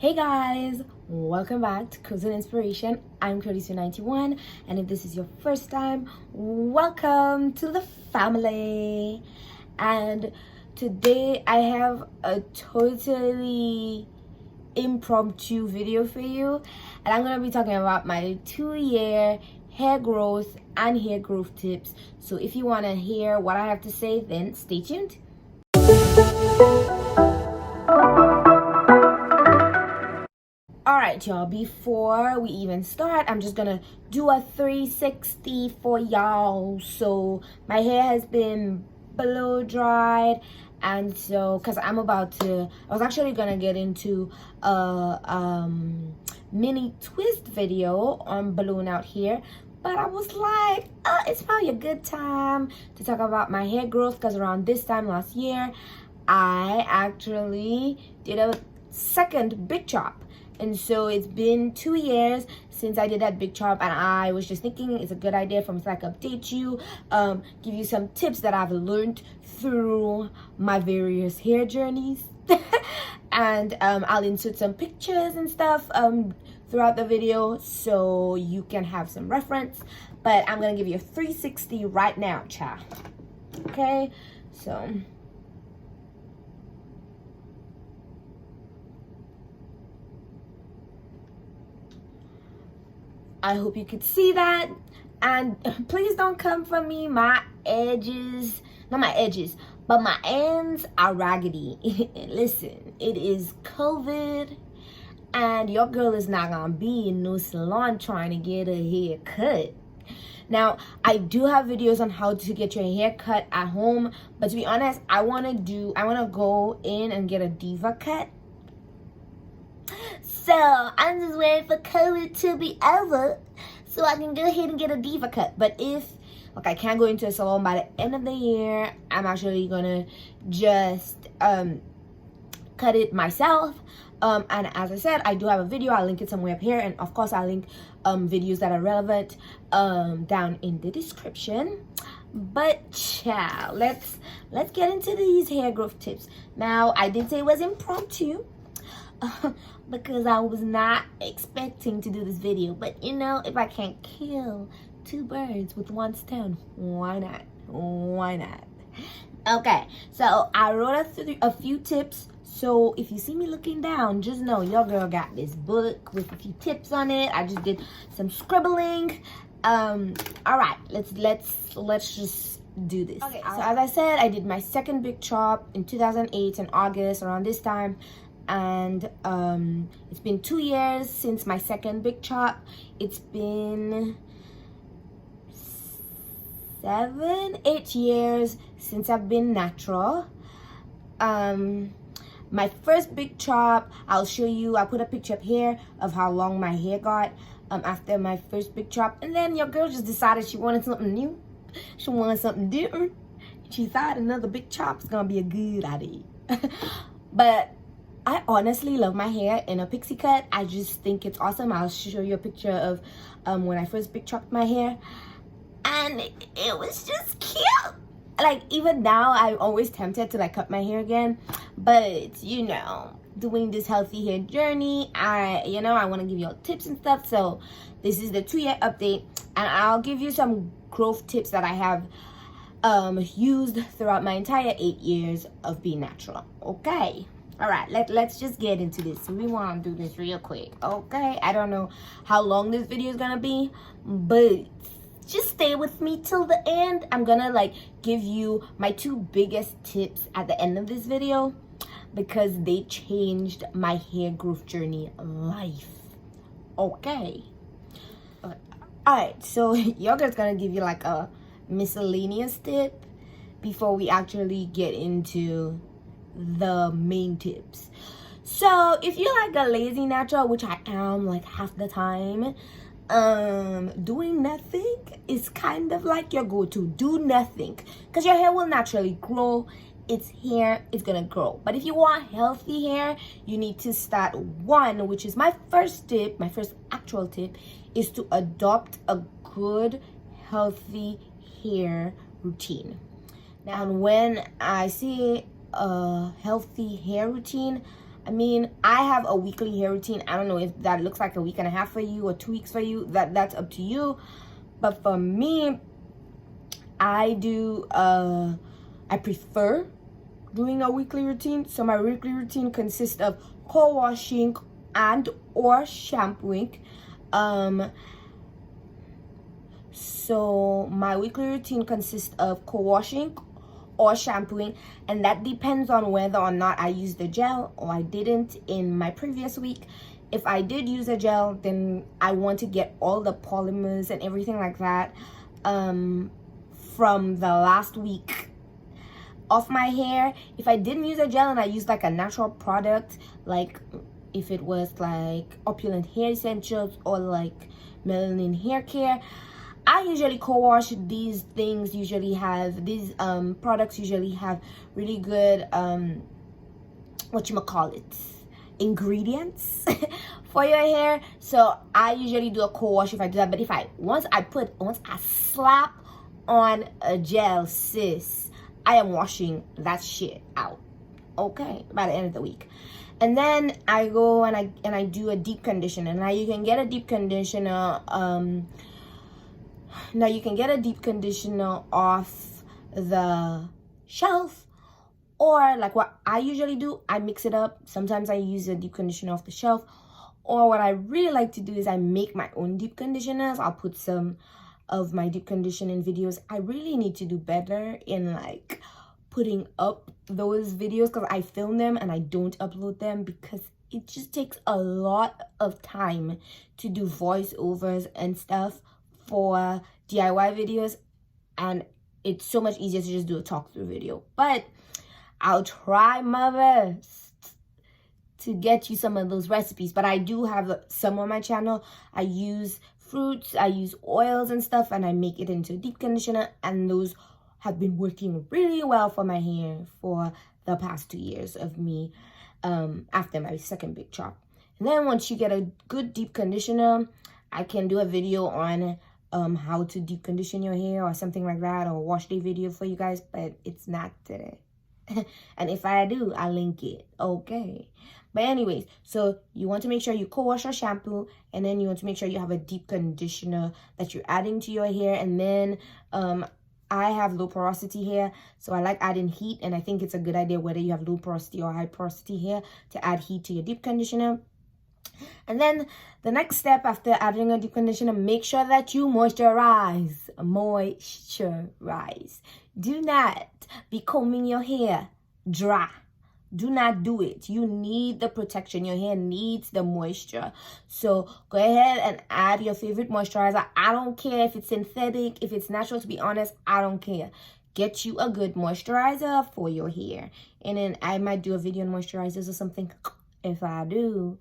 Hey guys, welcome back to Cousin Inspiration. I'm Cody91, and if this is your first time, welcome to the family. And today I have a totally impromptu video for you, and I'm gonna be talking about my 2-year hair growth and hair growth tips. So if you want to hear what I have to say, then stay tuned. Alright y'all, before we even start, I'm just gonna do a 360 for y'all. So my hair has been blow dried, and so because I was actually gonna get into a mini twist video on balloon out here, but I was like, it's probably a good time to talk about my hair growth, because around this time last year I actually did a second big chop. And so it's been 2 years since I did that big chop, and I was just thinking it's a good idea for me to like update you, give you some tips that I've learned through my various hair journeys. And I'll insert some pictures and stuff throughout the video so you can have some reference. But I'm gonna give you a 360 right now, child. Okay, so I hope you could see that. And please don't come for me. My edges, not my edges, but my ends are raggedy. Listen, it is COVID, and your girl is not gonna be in no salon trying to get a hair cut. Now, I do have videos on how to get your hair cut at home, but to be honest, I wanna go in and get a diva cut. So I'm just waiting for COVID to be over so I can go ahead and get a diva cut. But if I can't go into a salon by the end of the year, I'm actually gonna just cut it myself. And as I said, I do have a video. I'll link it somewhere up here, and of course I'll link videos that are relevant down in the description. But child, let's get into these hair growth tips. Now, I did say it was impromptu because I was not expecting to do this video, but you know, if I can't kill two birds with one stone, why not? Okay, so I wrote a few tips. So if you see me looking down, just know your girl got this book with a few tips on it. I just did some scribbling. All right, let's just do this. Okay, so as I said, I did my second big chop in 2008 in August, around this time. And it's been 2 years since my second big chop. It's been 7-8 years since I've been natural. My first big chop, I'll show you. I'll put a picture up here of how long my hair got after my first big chop. And then your girl just decided she wanted something new. She wanted something different. She thought another big chop is gonna be a good idea. But I honestly love my hair in a pixie cut. I just think it's awesome. I'll show you a picture of when I first big chopped my hair, and it was just cute. Like, even now, I'm always tempted to like cut my hair again, but you know, doing this healthy hair journey, I want to give you all tips and stuff. So this is the 2-year update, and I'll give you some growth tips that I have used throughout my entire 8 years of being natural. Okay. All right, let's just get into this. We want to do this real quick, okay? I don't know how long this video is gonna be, but just stay with me till the end. I'm gonna like give you my 2 biggest tips at the end of this video, because they changed my hair growth journey life. Okay. All right, so your girl's gonna give you like a miscellaneous tip before we actually get into the main tips. So if you're like a lazy natural, which I am like half the time, doing nothing is kind of like your go-to. Do nothing, because your hair will naturally grow. It's here, it's gonna grow. But if you want healthy hair, you need to start one, which is my first tip. My first actual tip is to adopt a good healthy hair routine. Now, when I see a healthy hair routine, I mean, I have a weekly hair routine. I don't know if that looks like a week and a half for you or 2 weeks for you. That's up to you. But for me, I prefer doing a weekly routine. So my weekly routine consists of co-washing and or shampooing. So my weekly routine consists of co-washing or shampooing, and that depends on whether or not I used the gel or I didn't in my previous week. If I did use a gel, then I want to get all the polymers and everything like that from the last week off my hair. If I didn't use a gel and I used like a natural product, like if it was like Opulent Hair Essentials or like Melanin Hair Care, I usually co-wash. These things usually have, these products usually have really good ingredients for your hair. So I usually do a co-wash if I do that. But if once I slap on a gel, sis, I am washing that shit out, okay, by the end of the week. And then I go and I do a deep conditioner. Now you can get a deep conditioner off the shelf, or like what I usually do, I mix it up. Sometimes I use a deep conditioner off the shelf, or what I really like to do is I make my own deep conditioners. I'll put some of my deep conditioning videos. I really need to do better in like putting up those videos, because I film them and I don't upload them because it just takes a lot of time to do voiceovers and stuff for DIY videos, and it's so much easier to just do a talk through video. But I'll try my best to get you some of those recipes. But I do have some on my channel. I use fruits, I use oils and stuff, and I make it into a deep conditioner, and those have been working really well for my hair for the past 2 years of me after my second big chop. And then once you get a good deep conditioner, I can do a video on how to deep condition your hair or something like that, or wash day video for you guys, but it's not today. And if I do, I'll link it, okay? But anyways, so you want to make sure you co-wash your shampoo, and then you want to make sure you have a deep conditioner that you're adding to your hair. And then I have low porosity hair, so I like adding heat, and I think it's a good idea whether you have low porosity or high porosity hair to add heat to your deep conditioner. And then the next step after adding a deep conditioner, make sure that you moisturize. Do not be combing your hair dry. Do not do it. You need the protection. Your hair needs the moisture. So go ahead and add your favorite moisturizer. I don't care if it's synthetic, if it's natural. To be honest, I don't care. Get you a good moisturizer for your hair. And then I might do a video on moisturizers or something. If I do,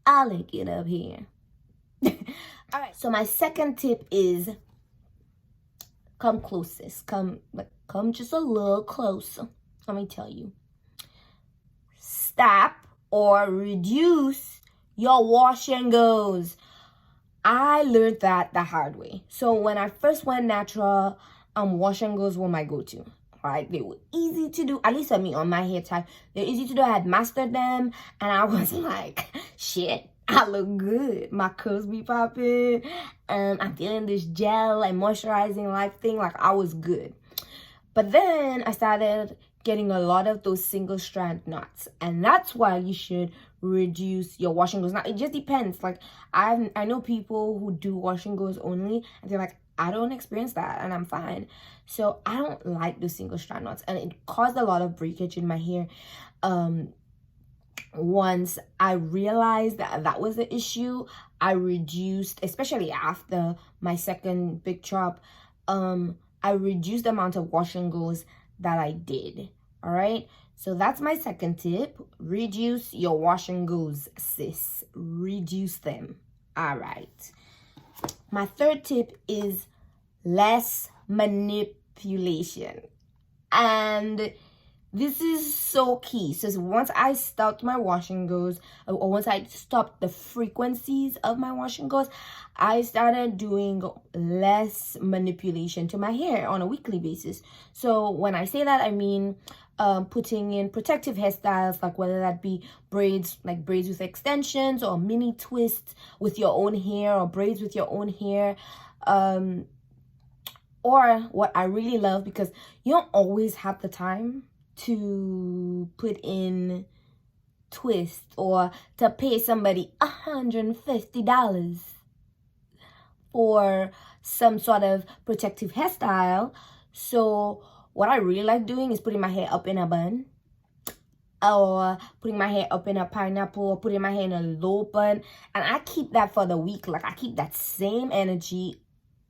I'll link it up here. All right. So my second tip is come closest. Come just a little closer. Let me tell you. Stop or reduce your wash and goes. I learned that the hard way. So when I first went natural, wash and goes were my go-to. Right? They were easy to do, at least for me on my hair type. They're easy to do. I had mastered them, and I was like, shit, I look good. My curls be popping. I'm feeling this gel and moisturizing life thing. Like, I was good. But then I started getting a lot of those single strand knots, and that's why you should reduce your wash and goes. Now it just depends. Like I know people who do wash and goes only, and they're like, I don't experience that and I'm fine. So I don't like the single strand knots, and it caused a lot of breakage in my hair. Once I realized that was the issue, I reduced, especially after my second big chop, I reduced the amount of wash and goes that I did. All right, so that's my second tip. Reduce your wash and goes, sis. Reduce them. All right, my third tip is less manipulation, and this is so key. So once I stopped my wash and goes, or once I stopped the frequencies of my wash and goes, I started doing less manipulation to my hair on a weekly basis. So when I say that, I mean putting in protective hairstyles, like whether that be braids, like braids with extensions, or mini twists with your own hair, or braids with your own hair. Or what I really love, because you don't always have the time to put in twist or to pay somebody $150 for some sort of protective hairstyle. So what I really like doing is putting my hair up in a bun, or putting my hair up in a pineapple, or putting my hair in a low bun, and I keep that for the week. Like, I keep that same energy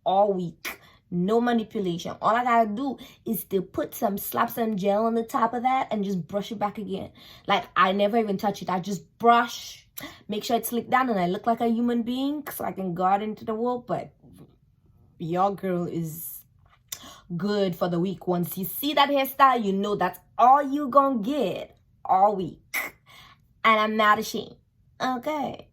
all week. No manipulation. All I gotta do is to slap some gel on the top of that and just brush it back again. Like, I never even touch it. I just brush, make sure it's slicked down, and I look like a human being so I can go out into the world. But your girl is good for the week. Once you see that hairstyle, you know that's all you gonna get all week. And I'm not ashamed. Okay.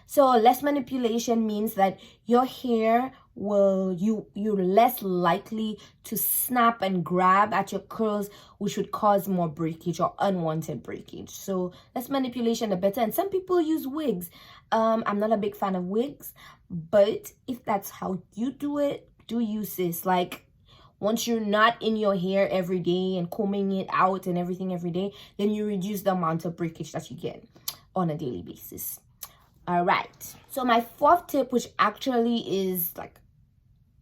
So less manipulation means that your hair you're less likely to snap and grab at your curls, which would cause more breakage or unwanted breakage. So less manipulation, the better. And some people use wigs. I'm not a big fan of wigs, but if that's how you do it, do use this. Like, once you're not in your hair every day and combing it out and everything every day, then you reduce the amount of breakage that you get on a daily basis. All right. So my fourth tip, which actually is like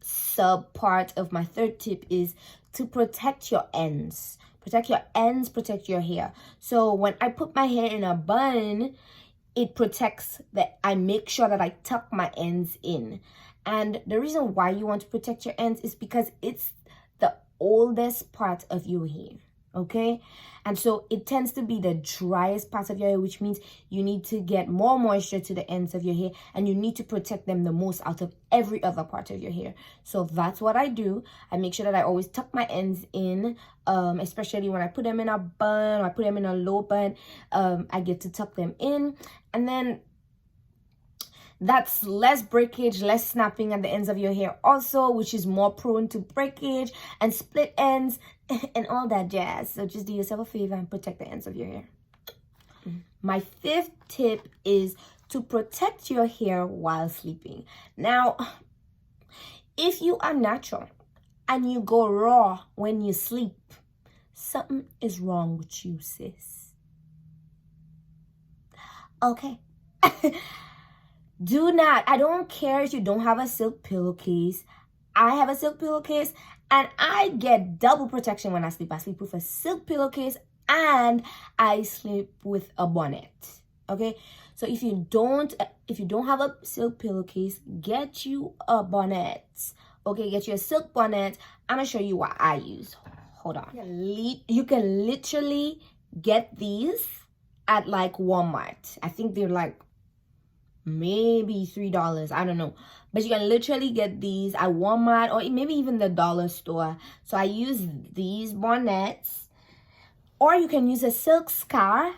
sub part of my third tip, is to protect your ends. Protect your ends, protect your hair. So when I put my hair in a bun, it protects that. I make sure that I tuck my ends in. And the reason why you want to protect your ends is because it's the oldest part of your hair. Okay, and so it tends to be the driest part of your hair, which means you need to get more moisture to the ends of your hair, and you need to protect them the most out of every other part of your hair. So that's what I do. I make sure that I always tuck my ends in, especially when I put them in a bun or I put them in a low bun. I get to tuck them in, and then that's less breakage, less snapping at the ends of your hair also, which is more prone to breakage and split ends and all that jazz. So just do yourself a favor and protect the ends of your hair. My fifth tip is to protect your hair while sleeping. Now, if you are natural and you go raw when you sleep, something is wrong with you, sis. Okay. I don't care if you don't have a silk pillowcase. I have a silk pillowcase, and I get double protection when I sleep. I sleep with a silk pillowcase and I sleep with a bonnet. Okay, so if you don't have a silk pillowcase, get you a bonnet. Okay, get you a silk bonnet. I'm gonna show you what I use. Hold on. You can literally get these at like Walmart. I think they're like maybe $3, I don't know, but you can literally get these at Walmart or maybe even the dollar store. So I use these bonnets, or you can use a silk scarf.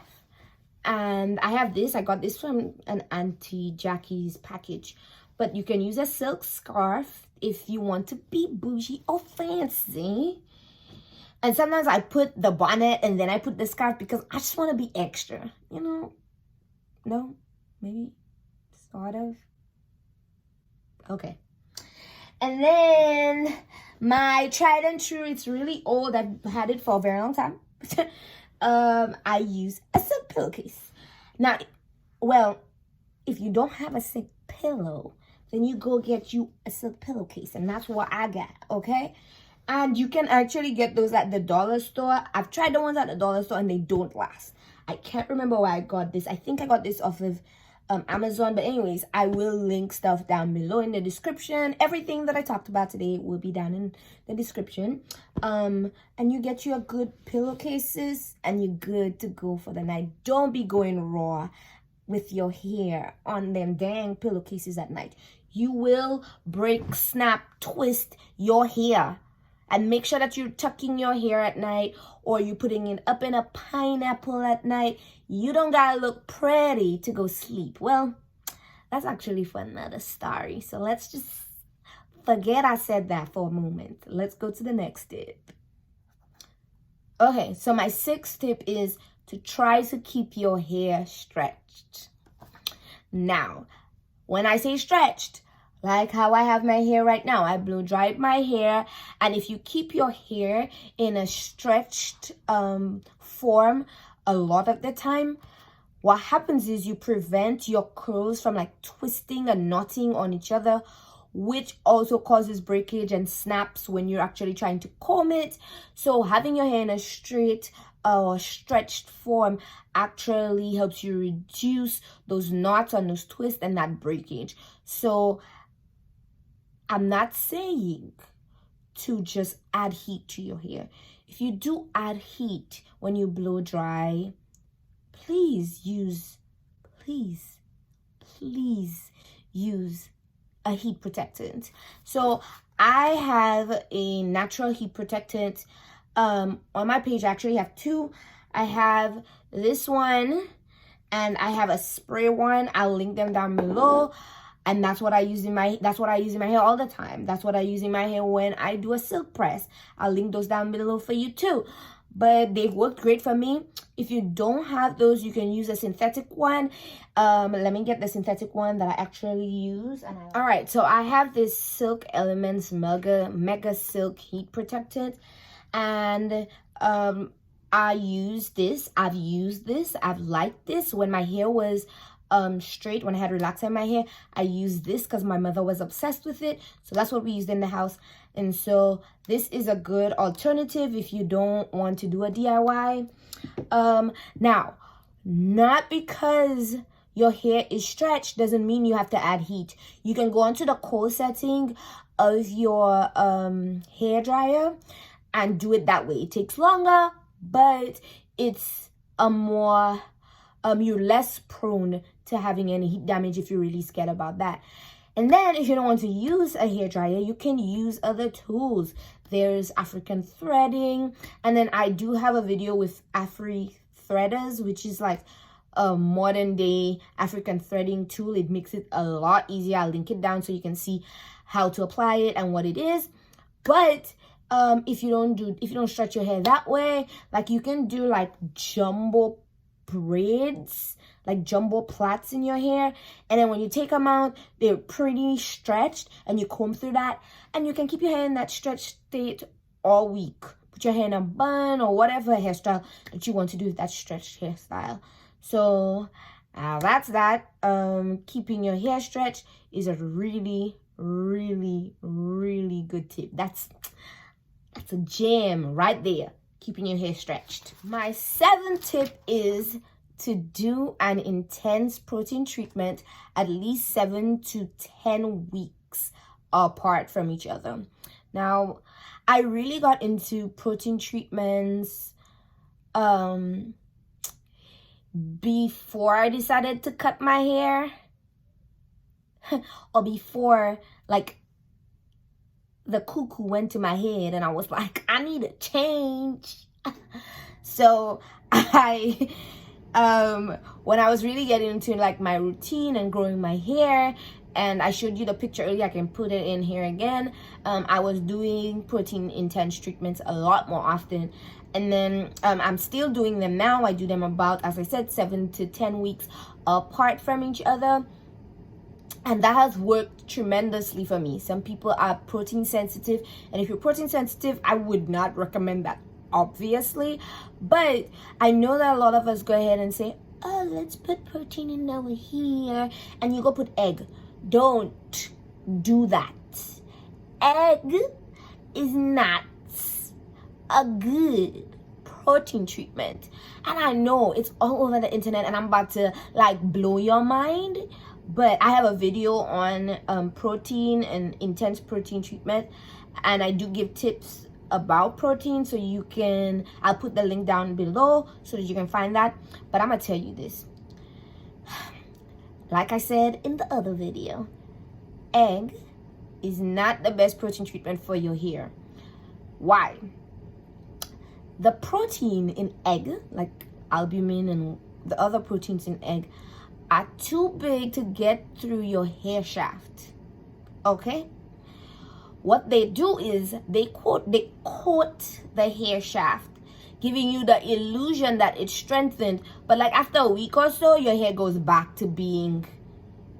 And I have this, I got this from an Auntie Jackie's package, but you can use a silk scarf if you want to be bougie or fancy. And sometimes I put the bonnet and then I put the scarf because I just want to be extra, you know. No, maybe sort of. Okay. And then my tried and true, it's really old, I've had it for a very long time. I use a silk pillowcase. Now, well, if you don't have a silk pillow, then you go get you a silk pillowcase, and that's what I got. Okay, and you can actually get those at the dollar store. I've tried the ones at the dollar store and they don't last. I can't remember where I got this. I think I got this off of Amazon, but anyways, I will link stuff down below in the description. Everything that I talked about today will be down in the description. And you get your good pillowcases and you're good to go for the night. Don't be going raw with your hair on them dang pillowcases at night. You will break, snap, twist your hair. And make sure that you're tucking your hair at night, or you're putting it up in a pineapple at night. You don't gotta look pretty to go sleep. Well, that's actually for another story. So let's just forget I said that for a moment. Let's go to the next tip. Okay, so my sixth tip is to try to keep your hair stretched. Now, when I say stretched, like how I have my hair right now, I blow dried my hair, and if you keep your hair in a stretched form a lot of the time, what happens is you prevent your curls from like twisting and knotting on each other, which also causes breakage and snaps when you're actually trying to comb it. So having your hair in a straight or stretched form actually helps you reduce those knots and those twists and that breakage. So I'm not saying to just add heat to your hair. If you do add heat when you blow dry, please use a heat protectant. So I have a natural heat protectant. On my page, I actually have two. I have this one and I have a spray one. I'll link them down below. And that's what I use in my hair all the time. That's what I use in my hair when I do a silk press. I'll link those down below for you too. But they've worked great for me. If you don't have those, you can use a synthetic one. Let me get the synthetic one that I actually use. All right, so I have this Silk Elements Mega Silk Heat Protectant, and I use this. I've used this. I've liked this when my hair was straight, when I had relaxer in my hair. I used this because my mother was obsessed with it, so that's what we used in the house. And so this is a good alternative if you don't want to do a DIY. Now, not because your hair is stretched doesn't mean you have to add heat. You can go onto the cold setting of your hair dryer and do it that way. It takes longer, but it's a more you're less prone to having any heat damage if you're really scared about that. And then if you don't want to use a hairdryer, you can use other tools. There's African threading, and then I do have a video with Afri threaders, which is like a modern day African threading tool. It makes it a lot easier. I'll link it down so you can see how to apply it and what it is. But if you don't stretch your hair that way, like you can do like jumbo braids, like jumbo plaits in your hair, and then when you take them out, they're pretty stretched, and you comb through that, and you can keep your hair in that stretched state all week. Put your hair in a bun or whatever hairstyle that you want to do with that stretched hairstyle. So that's that. Keeping your hair stretched is a really good tip. That's a gem right there, keeping your hair stretched. My seventh tip is to do an intense protein treatment at least 7 to 10 weeks apart from each other. Now, I really got into protein treatments before I decided to cut my hair or before like the cuckoo went to my head and I was like, I need a change. So when I was really getting into like my routine and growing my hair, and I showed you the picture earlier, I can put it in here again. I was doing protein intense treatments a lot more often, and then I'm still doing them now. I do them about, as I said, 7 to 10 weeks apart from each other, and that has worked tremendously for me. Some people are protein sensitive, and if you're protein sensitive, I would not recommend that, obviously. But I know that a lot of us go ahead and say, oh, let's put protein in over here, and you go put egg. Don't do that. Egg is not a good protein treatment, and I know it's all over the internet, and I'm about to like blow your mind, but I have a video on protein and intense protein treatment, and I do give tips about protein, so you can, I'll put the link down below so that you can find that. But I'm gonna tell you this, like I said in the other video, egg is not the best protein treatment for your hair. Why? The protein in egg, like albumin and the other proteins in egg, are too big to get through your hair shaft. Okay? What they do is they coat the hair shaft, giving you the illusion that it's strengthened, but like after a week or so, your hair goes back to being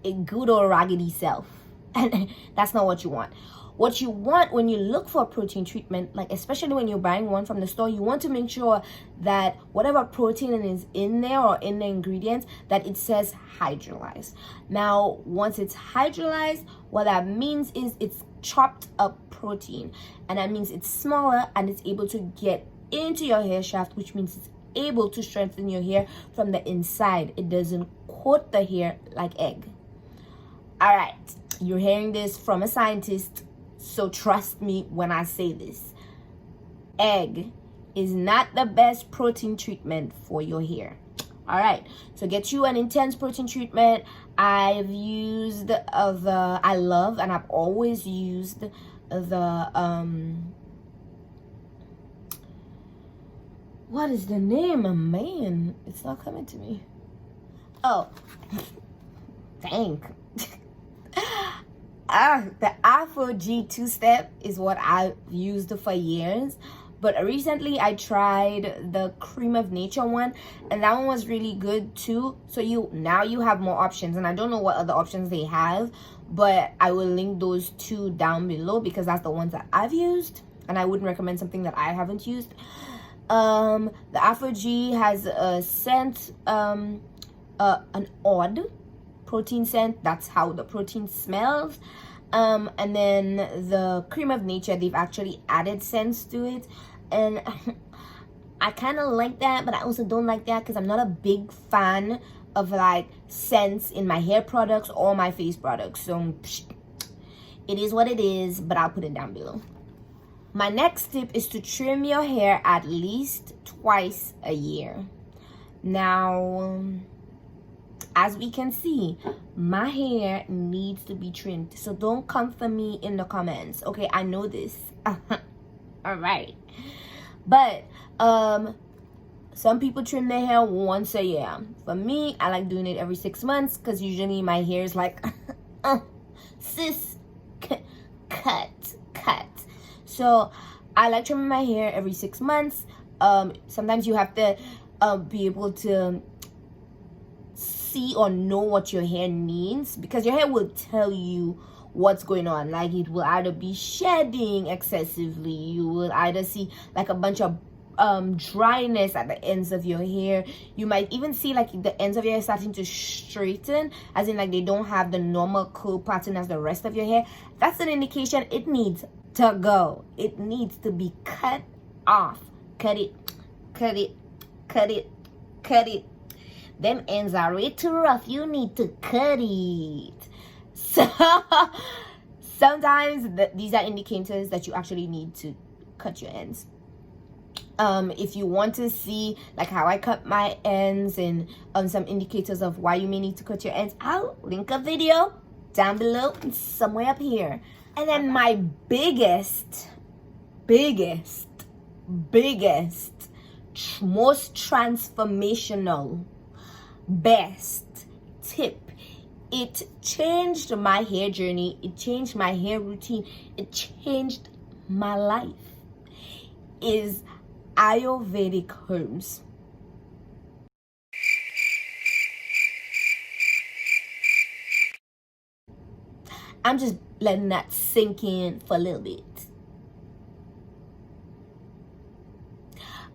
a good old raggedy self. And that's not what you want. What you want when you look for a protein treatment, like especially when you're buying one from the store, you want to make sure that whatever protein is in there or in the ingredients, that it says hydrolyzed. Now, once it's hydrolyzed, what that means is it's chopped up protein, and that means it's smaller and it's able to get into your hair shaft, which means it's able to strengthen your hair from the inside. It doesn't coat the hair like egg. All right, you're hearing this from a scientist, so trust me when I say this. Egg is not the best protein treatment for your hair. All right, so get you an intense protein treatment. I've used I love and I've always used the what is the name? Man, it's not coming to me. Oh, thank. The Afro G 2-step is what I've used for years, but recently I tried the Cream of Nature one, and that one was really good too. So now you have more options, and I don't know what other options they have, but I will link those two down below because that's the ones that I've used, and I wouldn't recommend something that I haven't used. The Afro G has a scent, an odd protein scent. That's how the protein smells. And then the Cream of Nature, they've actually added scents to it, and I kind of like that, but I also don't like that because I'm not a big fan of like scents in my hair products or my face products. So it is what it is, but I'll put it down below. My next tip is to trim your hair at least twice a year. Now, as we can see, my hair needs to be trimmed, so don't come for me in the comments, okay? I know this. All right, but some people trim their hair once a year. For me, I like doing it every 6 months because usually my hair is like sis, cut. So I like trimming my hair every 6 months. Sometimes you have to be able to see or know what your hair needs, because your hair will tell you what's going on. Like, it will either be shedding excessively, you will either see like a bunch of dryness at the ends of your hair. You might even see like the ends of your hair starting to straighten, as in like they don't have the normal curl pattern as the rest of your hair. That's an indication it needs to go. It needs to be cut off. Cut it. Them ends are way too rough. You need to cut it. So sometimes these are indicators that you actually need to cut your ends. If you want to see like how I cut my ends and some indicators of why you may need to cut your ends, I'll link a video down below and somewhere up here. And then my biggest, most transformational, best tip, it changed my hair journey, it changed my hair routine, it changed my life, is Ayurvedic herbs. I'm just letting that sink in for a little bit.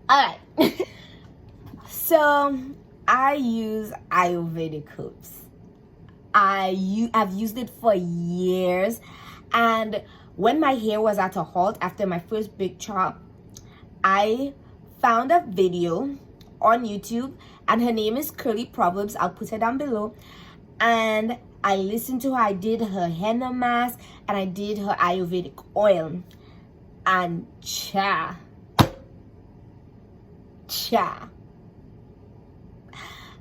All right. So I use Ayurvedic herbs. I've used it for years, and when my hair was at a halt after my first big chop, I found a video on YouTube, and her name is Curly Proverbs. I'll put her down below. And I listened to her. I did her henna mask and I did her Ayurvedic oil, and cha,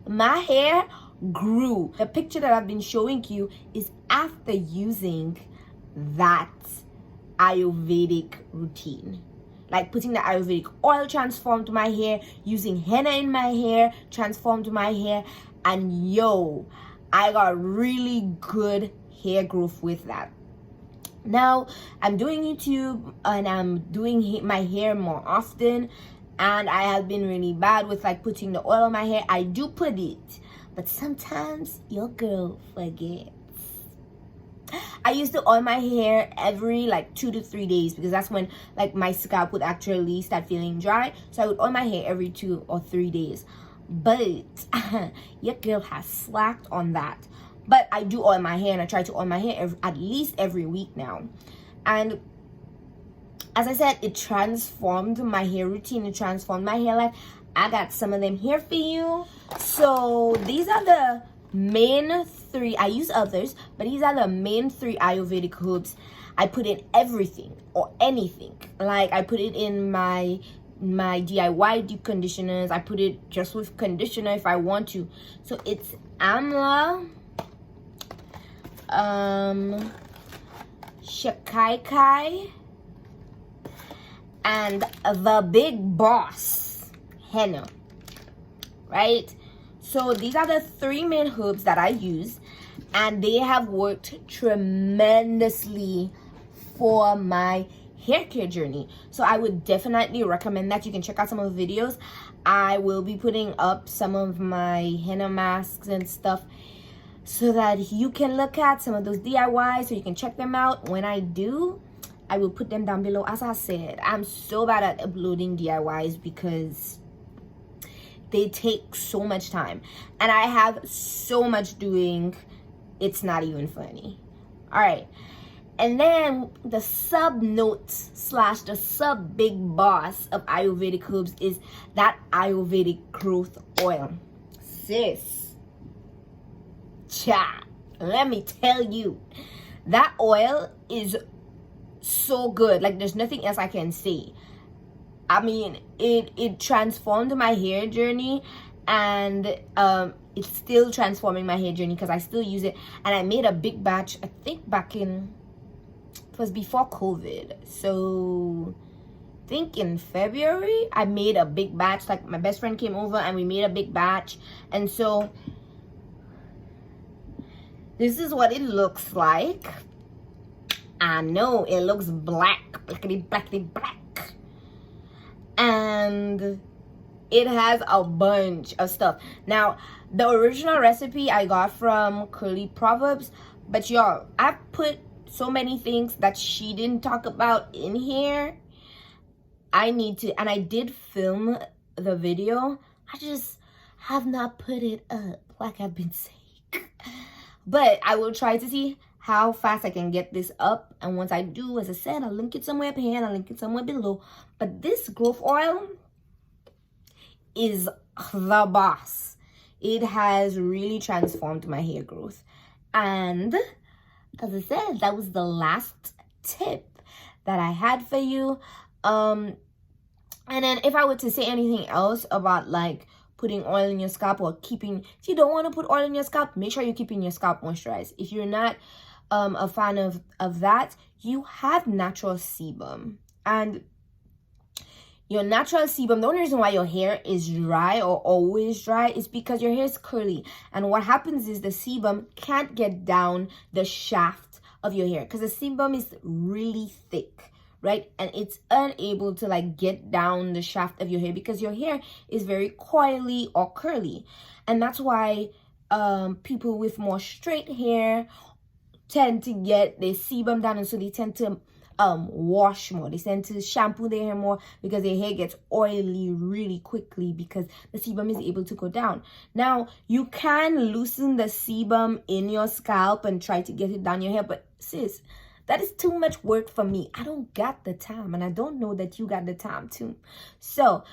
my hair grew. The picture that I've been showing you is after using that Ayurvedic routine. Like putting the Ayurvedic oil transformed my hair, using henna in my hair transformed my hair, and yo, I got really good hair growth with that. Now I'm doing YouTube and I'm doing my hair more often, and I have been really bad with like putting the oil on my hair. I do put it, but sometimes your girl forgets. I used to oil my hair every like 2 to 3 days, because that's when like my scalp would actually start feeling dry. So I would oil my hair every 2 or 3 days. But your girl has slacked on that. But I do oil my hair, and I try to oil my hair at least every week now. And as I said, it transformed my hair routine. It transformed my hair life. I got some of them here for you. So these are the main 3. I use others, but these are the main 3 Ayurvedic herbs. I put in everything or anything. Like I put it in my DIY deep conditioners. I put it just with conditioner if I want to. So it's Amla, Shakaikai, and the Big Boss henna, right? So these are the 3 main herbs that I use, and they have worked tremendously for my hair care journey. So I would definitely recommend that. You can check out some of the videos. I will be putting up some of my henna masks and stuff so that you can look at some of those DIYs, so you can check them out. When I do, I will put them down below. As I said, I'm so bad at uploading DIYs because they take so much time, and I have so much doing, it's not even funny. All right, and then the sub notes / the sub big boss of Ayurvedic herbs is that Ayurvedic growth oil. Sis, cha, let me tell you, that oil is so good. Like there's nothing else I can say. I mean, it transformed my hair journey, and it's still transforming my hair journey because I still use it. And I made a big batch, I think back in, it was before COVID, so I think in February I made a big batch. Like my best friend came over and we made a big batch, and so this is what it looks like. I know it looks black, blackety black, and it has a bunch of stuff. Now the original recipe I got from Curly Proverbs, but y'all, I put so many things that she didn't talk about in here. I need to, and I did film the video, I just have not put it up like I've been saying. But I will try to see how fast I can get this up, and once I do, as I said, I'll link it somewhere up here and I'll link it somewhere below. But this growth oil is the boss. It has really transformed my hair growth. And as I said, that was the last tip that I had for you. And then if I were to say anything else about like putting oil in your scalp, or keeping, if you don't want to put oil in your scalp, make sure you're keeping your scalp moisturized. If you're not a fan of that, you have natural sebum. And your natural sebum, the only reason why your hair is dry or always dry is because your hair is curly. And what happens is the sebum can't get down the shaft of your hair because the sebum is really thick, right? And it's unable to like get down the shaft of your hair because your hair is very coily or curly. And that's why people with more straight hair tend to get their sebum down, and so they tend to wash more. They tend to shampoo their hair more because their hair gets oily really quickly because the sebum is able to go down. Now, you can loosen the sebum in your scalp and try to get it down your hair, but sis, that is too much work for me. I don't got the time, and I don't know that you got the time too. So,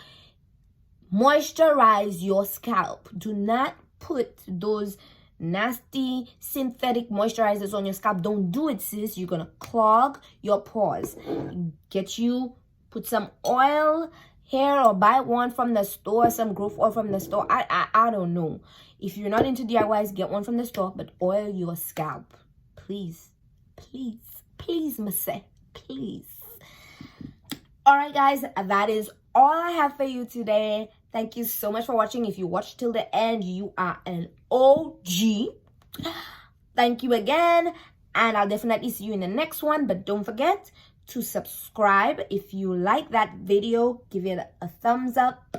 moisturize your scalp. Do not put those nasty synthetic moisturizers on your scalp. Don't do it, sis. You're gonna clog your pores. Put some oil here, or buy one from the store, some growth oil from the store. I don't know. If you're not into DIYs, get one from the store, but oil your scalp, please, Mase, please. All right, guys, that is all I have for you today. Thank you so much for watching. If you watched till the end, you are an OG. Thank you again, and I'll definitely see you in the next one. But don't forget to subscribe. If you like that video, give it a thumbs up.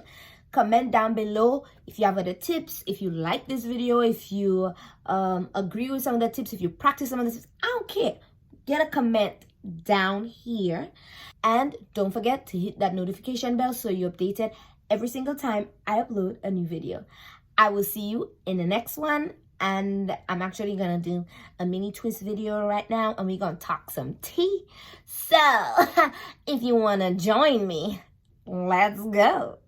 Comment down below if you have other tips, if you like this video, if you agree with some of the tips, if you practice some of the tips. I don't care. Get a comment down here. And don't forget to hit that notification bell so you're updated every single time I upload a new video. I will see you in the next one. And I'm actually gonna do a mini twist video right now, and we're gonna talk some tea. So if you wanna join me, let's go.